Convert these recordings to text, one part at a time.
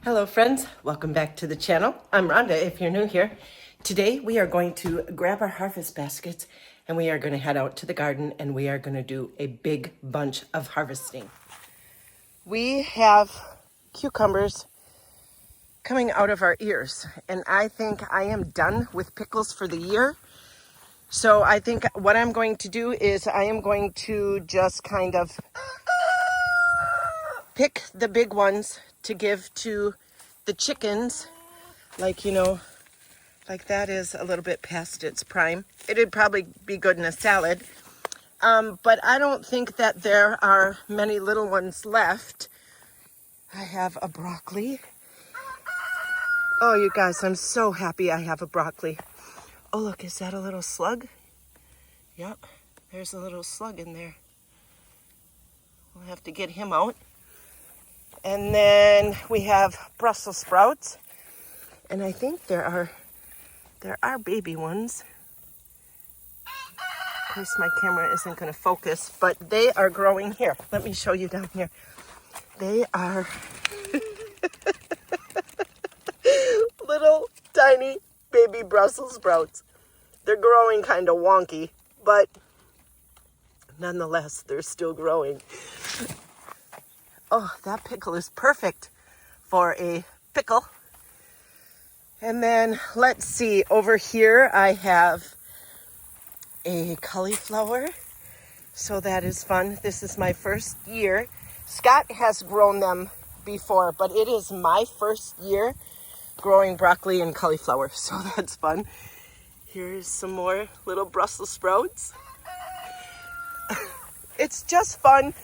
Hello friends, welcome back to the channel. I'm Rhonda if you're new here. Today we are going to grab our harvest baskets and we are going to head out to the garden and we are going to do a big bunch of harvesting. We have cucumbers coming out of our ears and I think I am done with pickles for the year. So I think what I'm going to do is I am going to just kind of pick the big ones to give to the chickens, like that is a little bit past its prime. It'd probably be good in a salad, but I don't think that there are many little ones left. I have a broccoli. Oh, you guys, I'm so happy I have a broccoli. Oh, look, is that a little slug? Yep, there's a little slug in there. We'll have to get him out. And then we have Brussels sprouts. And I think there are baby ones. Of course, my camera isn't going to focus, but they are growing here. Let me show you down here. They are little tiny baby Brussels sprouts. They're growing kind of wonky, but nonetheless, they're still growing. Oh, that pickle is perfect for a pickle. And then let's see, over here I have a cauliflower. So that is fun. This is my first year. Scott has grown them before, but it is my first year growing broccoli and cauliflower. So that's fun. Here's some more little Brussels sprouts. It's just fun.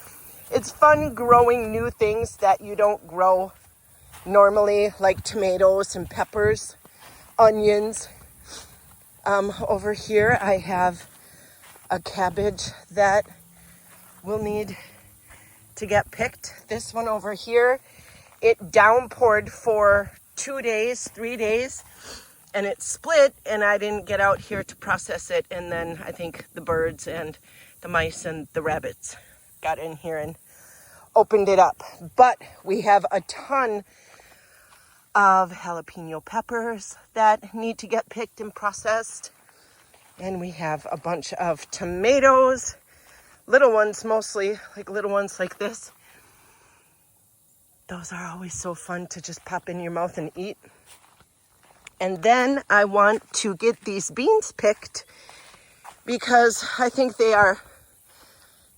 It's fun growing new things that you don't grow normally, like tomatoes and peppers, onions. Over here I have a cabbage that will need to get picked. This one over here, it downpoured for 2 days, 3 days, and it split, and I didn't get out here to process it, and then I think the birds and the mice and the rabbits got in here and opened it up. But we have a ton of jalapeno peppers that need to get picked and processed. And we have a bunch of tomatoes, little ones mostly, like little ones like this. Those are always so fun to just pop in your mouth and eat. And then I want to get these beans picked because I think they are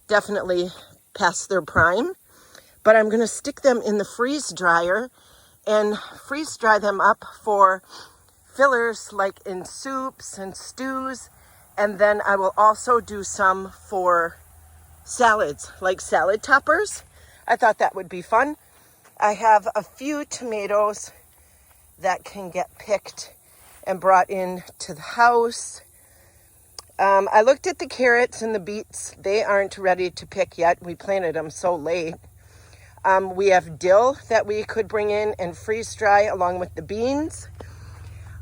definitely past their prime. But I'm going to stick them in the freeze dryer and freeze dry them up for fillers like in soups and stews. And then I will also do some for salads, like salad toppers. I thought that would be fun. I have a few tomatoes that can get picked and brought in to the house. I looked at the carrots and the beets. They aren't ready to pick yet. We planted them so late. We have dill that we could bring in and freeze dry along with the beans.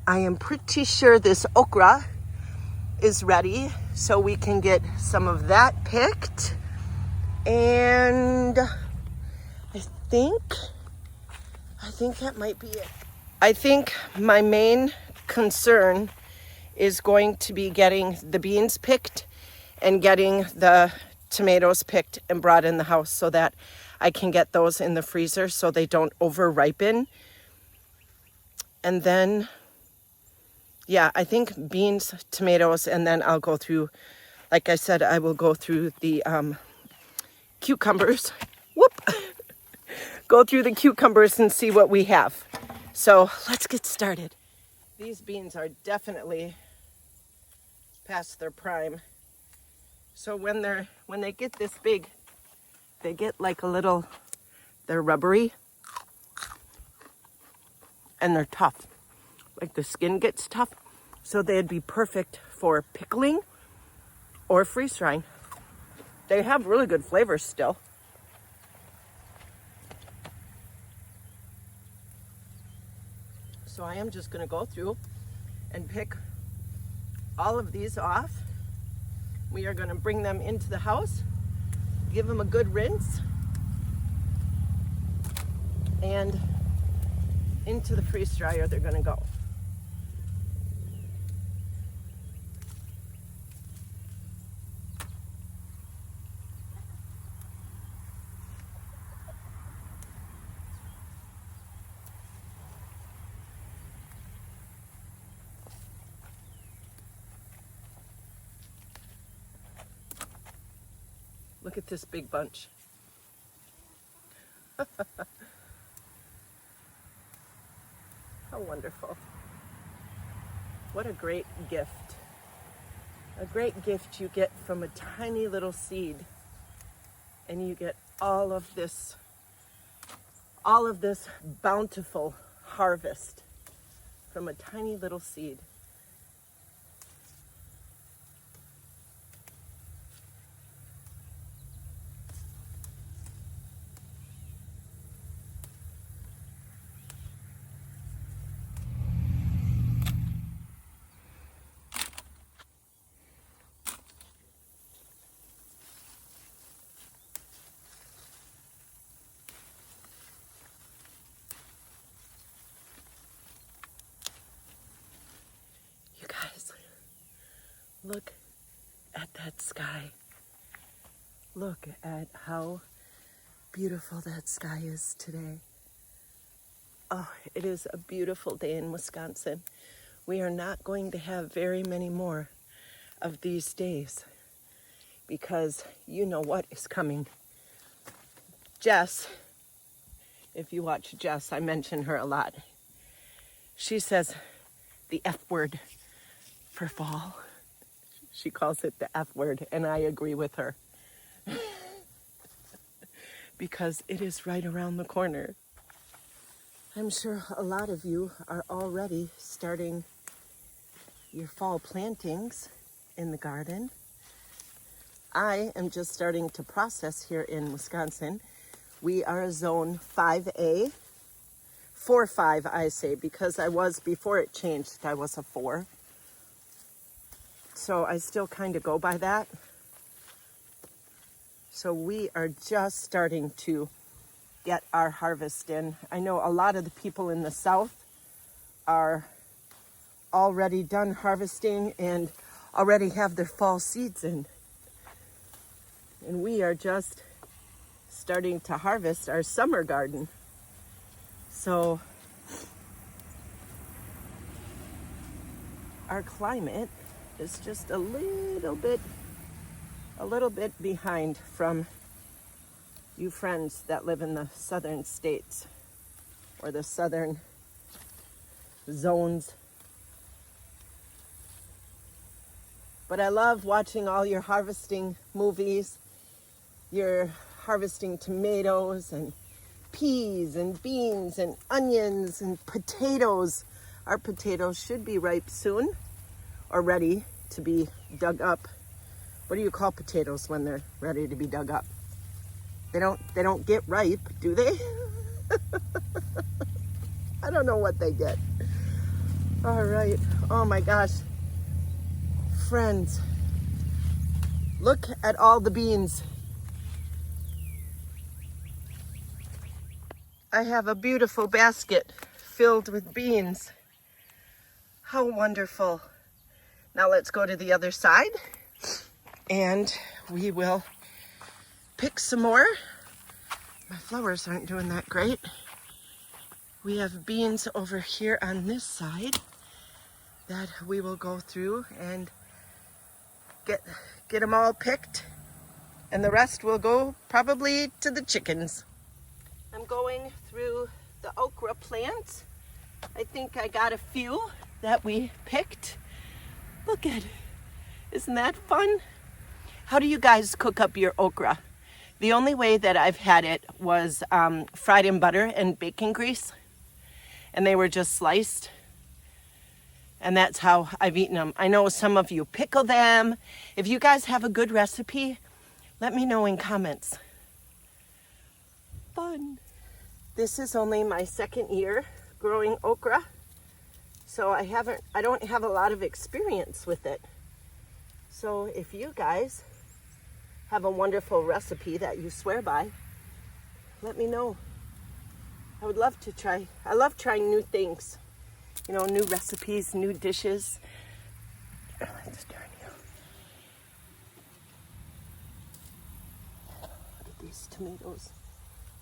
I am pretty sure this okra is ready, so we can get some of that picked. And I think that might be it. I think my main concern is going to be getting the beans picked and getting the tomatoes picked and brought in the house so that I can get those in the freezer so they don't over ripen. And then, yeah, I think beans, tomatoes, and then I'll go through, like I said, I will go through the cucumbers. Whoop! Go through the cucumbers and see what we have. So let's get started. These beans are definitely past their prime. So when they get this big, they get like a little, they're rubbery and they're tough. Like the skin gets tough. So they'd be perfect for pickling or freeze drying. They have really good flavors still. So I am just gonna go through and pick all of these off. We are gonna bring them into the house, give them a good rinse, and into the freeze dryer they're gonna go. Look at this big bunch. How wonderful. What a great gift. A great gift you get from a tiny little seed, and you get all of this bountiful harvest from a tiny little seed. You guys, look at that sky. Look at how beautiful that sky is today. Oh, it is a beautiful day in Wisconsin. We are not going to have very many more of these days because you know what is coming. Jess, if you watch Jess, I mention her a lot. She says the F word for fall. She calls it the F word, and I agree with her. Because it is right around the corner. I'm sure a lot of you are already starting your fall plantings in the garden. I am just starting to process here in Wisconsin. We are a zone 5A, 4-5 I say, because I was, before it changed, I was a 4. So I still kind of go by that. So we are just starting to get our harvest in. I know a lot of the people in the south are already done harvesting and already have their fall seeds in. And we are just starting to harvest our summer garden. So our climate is just a little bit behind from you friends that live in the southern states or the southern zones. But I love watching all your harvesting movies. You're harvesting tomatoes and peas and beans and onions and potatoes. Our potatoes should be ripe soon or ready to be dug up. What do you call potatoes when they're ready to be dug up? They don't get ripe, do they? I don't know what they get. All right. Oh my gosh. Friends, look at all the beans. I have a beautiful basket filled with beans. How wonderful. Now let's go to the other side and we will pick some more. My flowers aren't doing that great. We have beans over here on this side that we will go through and get them all picked, and the rest will go probably to the chickens. I'm going through the okra plants. I think I got a few that we picked. Look at it. Isn't that fun? How do you guys cook up your okra? The only way that I've had it was fried in butter and bacon grease, and they were just sliced. And that's how I've eaten them. I know some of you pickle them. If you guys have a good recipe, let me know in comments. Fun. This is only my second year growing okra, so I don't have a lot of experience with it. So if you guys have a wonderful recipe that you swear by, let me know. I would love to try. I love trying new things. You know, new recipes, new dishes. Let's turn you. Look at these tomatoes.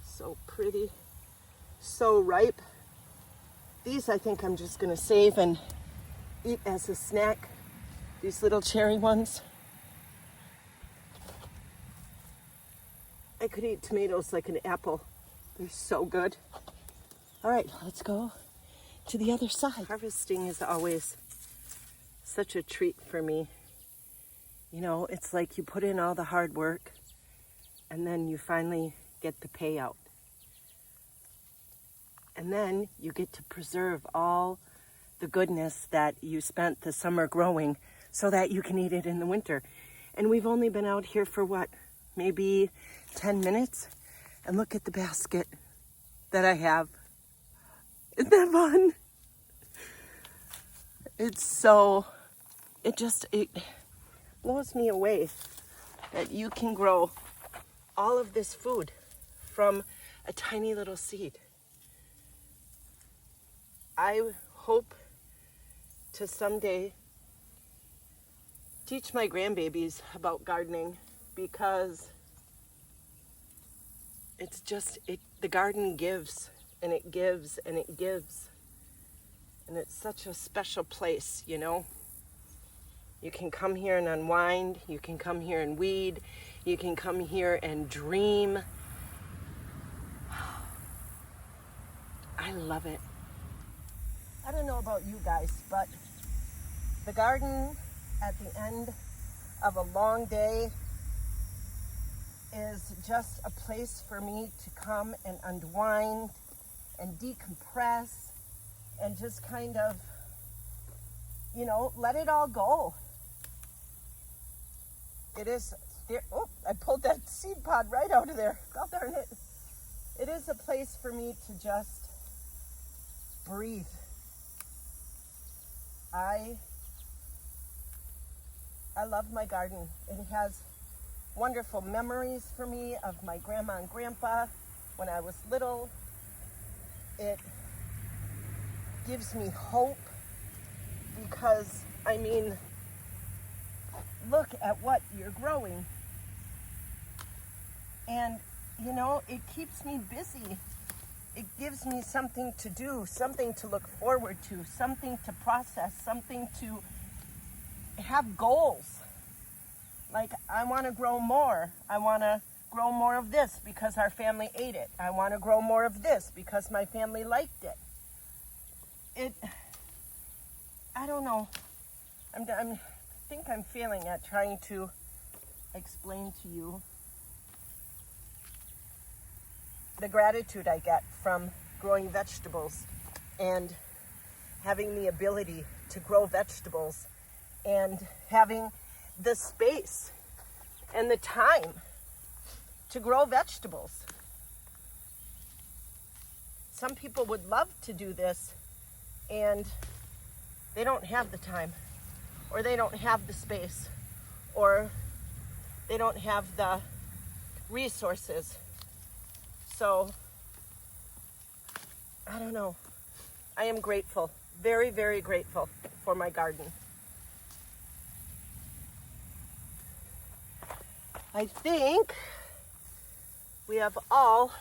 So pretty. So ripe. These I think I'm just going to save and eat as a snack. These little cherry ones. I could eat tomatoes like an apple. They're so good. All right, let's go to the other side. Harvesting is always such a treat for me. You know, it's like you put in all the hard work and then you finally get the payout. And then you get to preserve all the goodness that you spent the summer growing so that you can eat it in the winter. And we've only been out here for what? Maybe 10 minutes? And look at the basket that I have. Isn't that fun? It blows me away that you can grow all of this food from a tiny little seed. I hope to someday teach my grandbabies about gardening, because it's just, the garden gives and it gives and it gives. And it's such a special place, you know. You can come here and unwind. You can come here and weed. You can come here and dream. I love it. I don't know about you guys, but the garden at the end of a long day is just a place for me to come and unwind and decompress and just kind of, you know, let it all go. It is there. Oh, I pulled that seed pod right out of there. God darn it. It is a place for me to just breathe. I love my garden. It has wonderful memories for me of my grandma and grandpa when I was little. It gives me hope because, I mean, look at what you're growing. And, you know, it keeps me busy. It gives me something to do, something to look forward to, something to process, something to have goals. Like, I want to grow more. I want to grow more of this because our family ate it. I want to grow more of this because my family liked it. I don't know. I think I'm failing at trying to explain to you the gratitude I get from growing vegetables and having the ability to grow vegetables and having the space and the time to grow vegetables. Some people would love to do this and they don't have the time, or they don't have the space, or they don't have the resources. So, I don't know. I am grateful, very, very grateful for my garden. I think we have all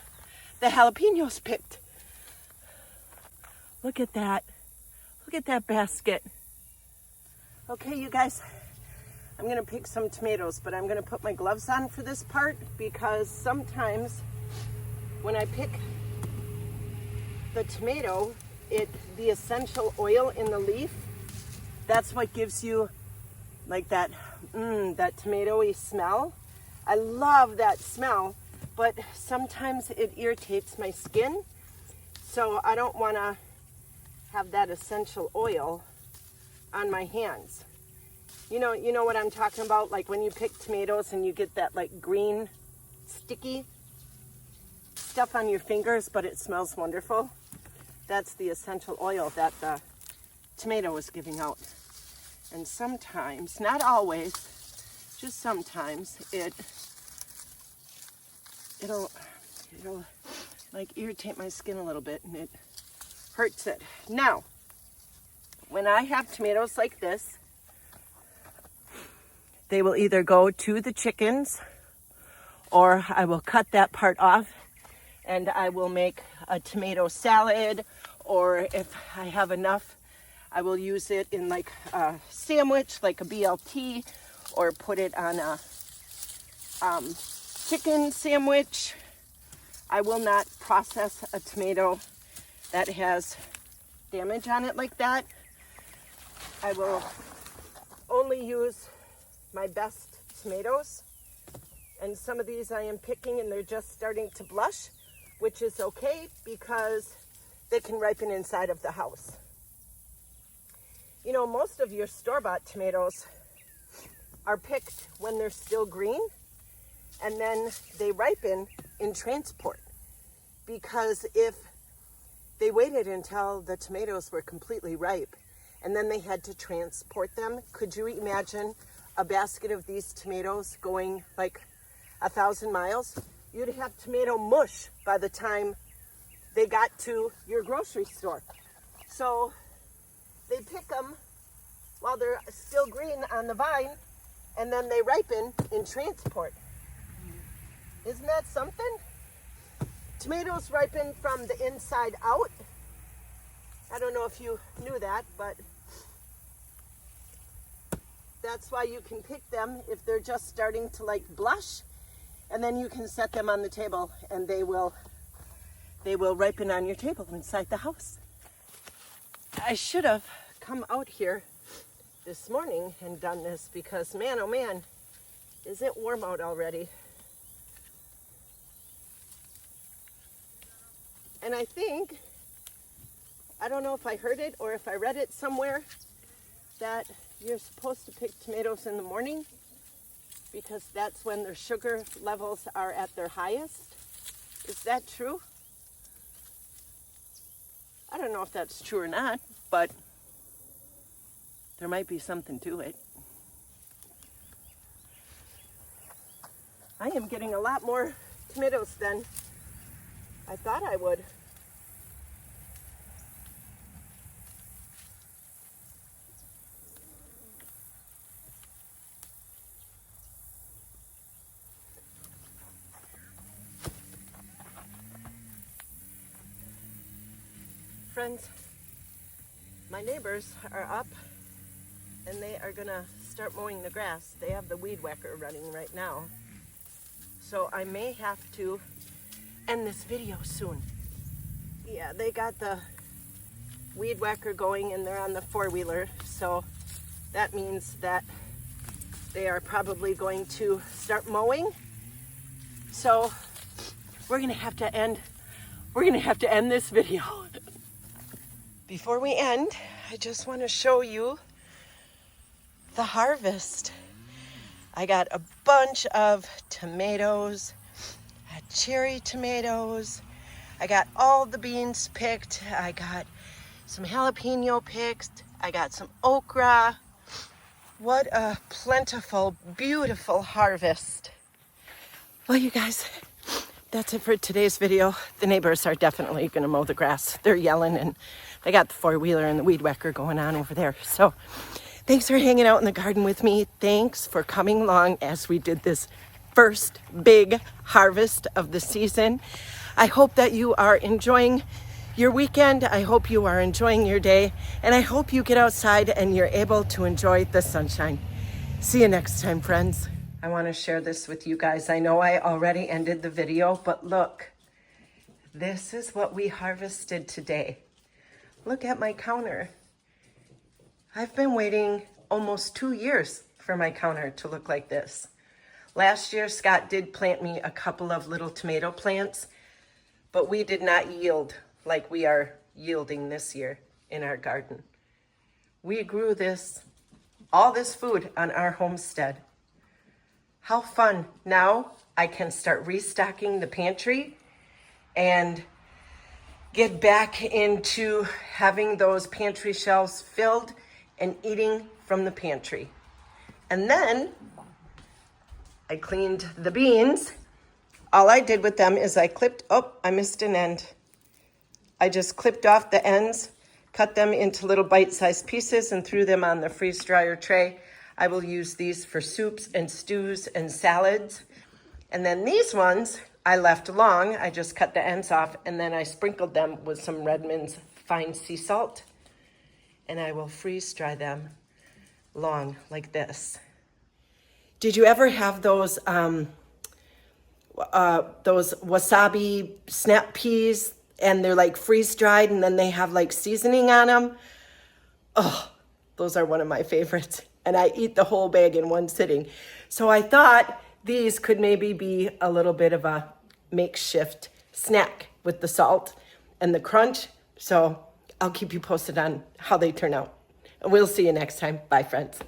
the jalapenos picked. Look at that. Look at that basket. Okay, you guys, I'm gonna pick some tomatoes, but I'm gonna put my gloves on for this part because sometimes when I pick the tomato, the essential oil in the leaf, that's what gives you like that tomatoey smell. I love that smell, but sometimes it irritates my skin, so I don't want to have that essential oil on my hands. You know what I'm talking about? Like when you pick tomatoes and you get that like green, sticky stuff on your fingers, but it smells wonderful. That's the essential oil that the tomato is giving out. And sometimes, not always, just sometimes, it'll like irritate my skin a little bit, and it hurts it. Now, when I have tomatoes like this, they will either go to the chickens, or I will cut that part off and I will make a tomato salad, or if I have enough, I will use it in like a sandwich, like a BLT, or put it on a chicken sandwich. I will not process a tomato that has damage on it like that. I will only use my best tomatoes. And some of these I am picking and they're just starting to blush, which is okay because they can ripen inside of the house. You know, most of your store-bought tomatoes are picked when they're still green, and then they ripen in transport. Because if they waited until the tomatoes were completely ripe and then they had to transport them, could you imagine a basket of these tomatoes going like 1,000 miles? You'd have tomato mush by the time they got to your grocery store. So they pick them while they're still green on the vine, and then they ripen in transport. Isn't that something? Tomatoes ripen from the inside out. I don't know if you knew that, but that's why you can pick them if they're just starting to like blush, and then you can set them on the table and they will ripen on your table inside the house. I should have come out here this morning and done this because man, oh man, is it warm out already. And I think, I don't know if I heard it or if I read it somewhere, that you're supposed to pick tomatoes in the morning because that's when their sugar levels are at their highest. Is that true? I don't know if that's true or not, but there might be something to it. I am getting a lot more tomatoes than I thought I would. Friends, my neighbors are up and they are gonna start mowing the grass. They have the weed whacker running right now. So I may have to end this video soon. Yeah, they got the weed whacker going and they're on the four-wheeler. So that means that they are probably going to start mowing. So we're gonna have to end this video. Before we end, I just want to show you the harvest. I got a bunch of tomatoes, cherry tomatoes. I got all the beans picked. I got some jalapeno picked. I got some okra. What a plentiful, beautiful harvest. Well, you guys, that's it for today's video. The neighbors are definitely going to mow the grass. They're yelling and they got the four-wheeler and the weed whacker going on over there. So thanks for hanging out in the garden with me. Thanks for coming along as we did this first big harvest of the season. I hope that you are enjoying your weekend. I hope you are enjoying your day. And I hope you get outside and you're able to enjoy the sunshine. See you next time, friends. I want to share this with you guys. I know I already ended the video, but look, this is what we harvested today. Look at my counter. I've been waiting almost 2 years for my counter to look like this. Last year, Scott did plant me a couple of little tomato plants, but we did not yield like we are yielding this year in our garden. We grew all this food on our homestead. How fun. Now I can start restocking the pantry and get back into having those pantry shelves filled and eating from the pantry. And then I cleaned the beans all I did with them is I clipped, oh, I missed an end. I just clipped off the ends, cut them into little bite-sized pieces and threw them on the freeze dryer tray. I will use these for soups and stews and salads. And then these ones I left long. I just cut the ends off and then I sprinkled them with some Redmond's fine sea salt. And I will freeze dry them long like this. Did you ever have those wasabi snap peas and they're like freeze dried and then they have like seasoning on them? Oh, those are one of my favorites. And I eat the whole bag in one sitting. So I thought these could maybe be a little bit of a makeshift snack with the salt and the crunch. So I'll keep you posted on how they turn out. And we'll see you next time. Bye, friends.